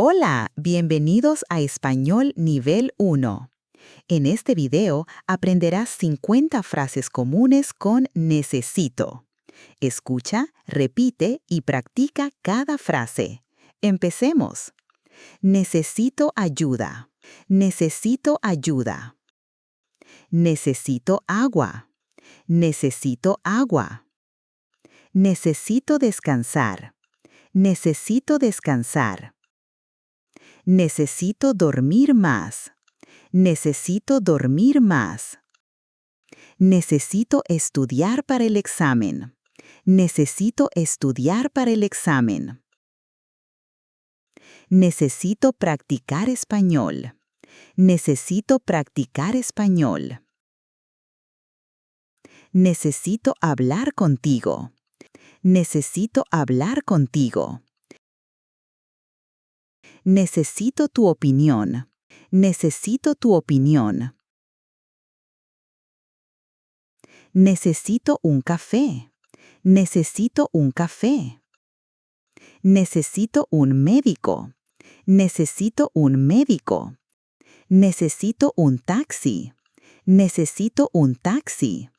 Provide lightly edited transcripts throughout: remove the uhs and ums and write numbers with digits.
Hola, bienvenidos a Español Nivel 1. En este video aprenderás 50 frases comunes con necesito. Escucha, repite y practica cada frase. Empecemos. Necesito ayuda. Necesito ayuda. Necesito agua. Necesito agua. Necesito descansar. Necesito descansar. Necesito dormir más. Necesito dormir más. Necesito estudiar para el examen. Necesito estudiar para el examen. Necesito practicar español. Necesito practicar español. Necesito hablar contigo. Necesito hablar contigo. Necesito tu opinión. Necesito tu opinión. Necesito un café. Necesito un café. Necesito un médico. Necesito un médico. Necesito un taxi. Necesito un taxi.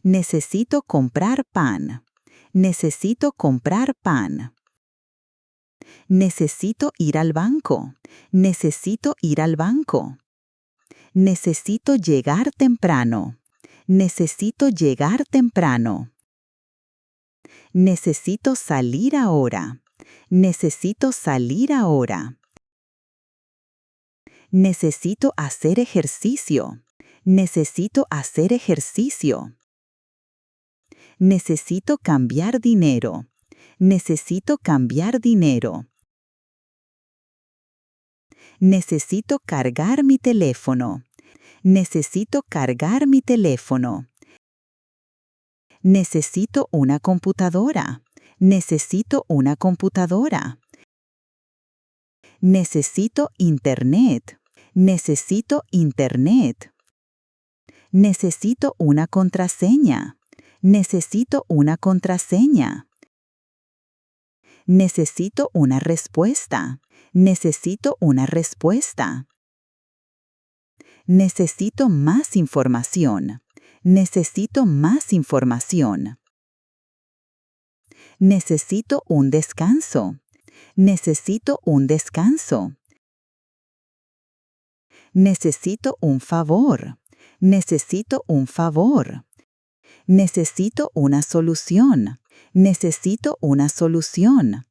Necesito comprar pan. Necesito comprar pan. Necesito ir al banco. Necesito ir al banco. Necesito llegar temprano. Necesito llegar temprano. Necesito salir ahora. Necesito salir ahora. Necesito hacer ejercicio. Necesito hacer ejercicio. Necesito cambiar dinero. Necesito cambiar dinero. Necesito cargar mi teléfono. Necesito cargar mi teléfono. Necesito una computadora. Necesito una computadora. Necesito internet. Necesito internet. Necesito una contraseña. Necesito una contraseña. Necesito una respuesta. Necesito una respuesta. Necesito más información. Necesito más información. Necesito un descanso. Necesito un descanso. Necesito un favor. Necesito un favor. Necesito una solución. Necesito una solución.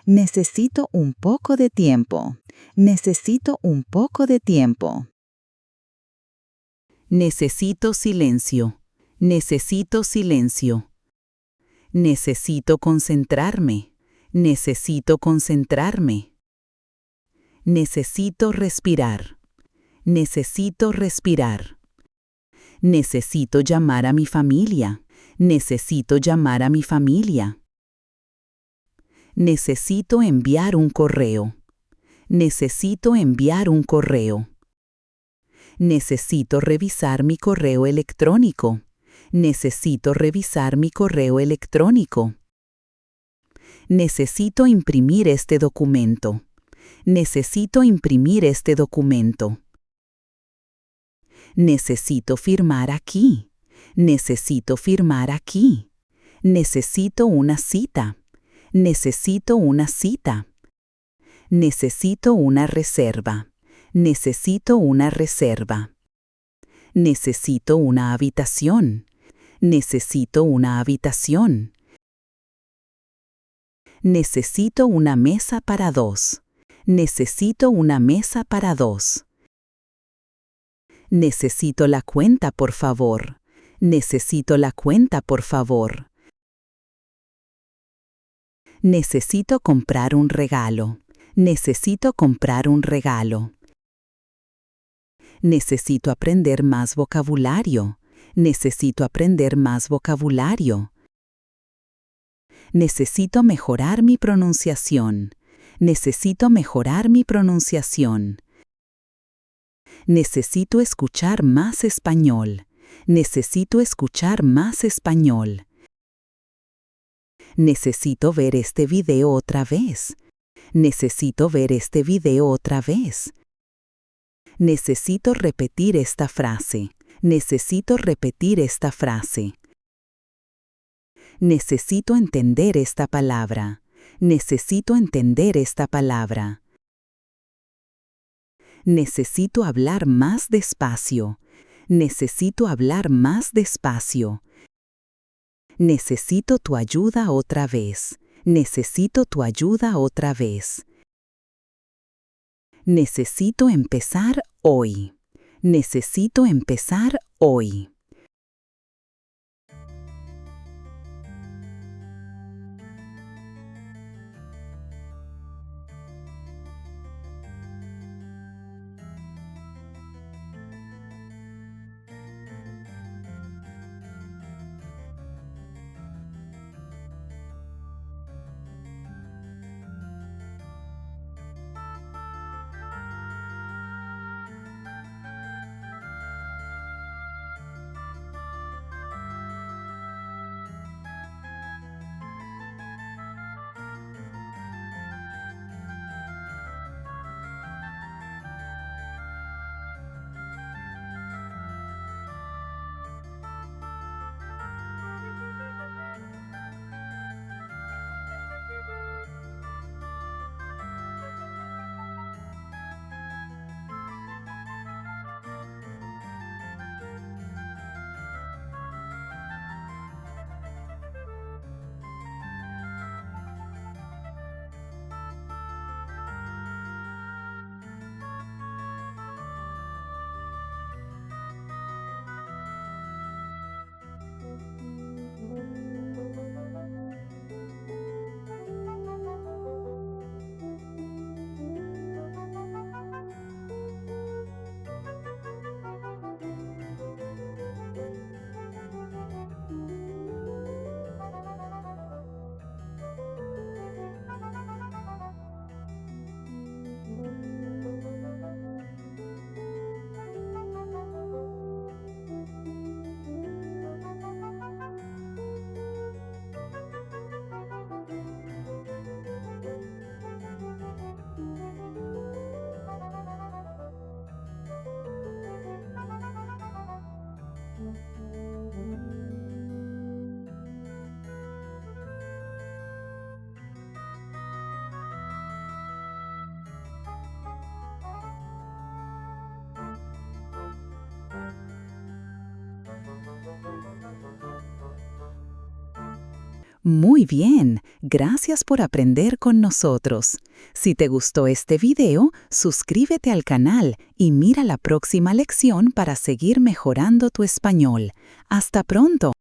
Necesito un poco de tiempo. Necesito un poco de tiempo. Necesito silencio. Necesito silencio. Necesito concentrarme. Necesito concentrarme. Necesito respirar. Necesito respirar. Necesito llamar a mi familia. Necesito llamar a mi familia. Necesito enviar un correo. Necesito enviar un correo. Necesito revisar mi correo electrónico. Necesito revisar mi correo electrónico. Necesito imprimir este documento. Necesito imprimir este documento. Necesito firmar aquí. Necesito firmar aquí. Necesito una cita. Necesito una cita. Necesito una reserva. Necesito una reserva. Necesito una habitación. Necesito una habitación. Necesito una mesa para dos. Necesito una mesa para dos. Necesito la cuenta, por favor. Necesito la cuenta, por favor. Necesito comprar un regalo. Necesito comprar un regalo. Necesito aprender más vocabulario. Necesito aprender más vocabulario. Necesito mejorar mi pronunciación. Necesito mejorar mi pronunciación. Necesito escuchar más español. Necesito escuchar más español. Necesito ver este video otra vez. Necesito ver este video otra vez. Necesito repetir esta frase. Necesito repetir esta frase. Necesito entender esta palabra. Necesito entender esta palabra. Necesito hablar más despacio. Necesito hablar más despacio. Necesito tu ayuda otra vez. Necesito tu ayuda otra vez. Necesito empezar hoy. Necesito empezar hoy. Muy bien, gracias por aprender con nosotros. Si te gustó este video, suscríbete al canal y mira la próxima lección para seguir mejorando tu español. ¡Hasta pronto!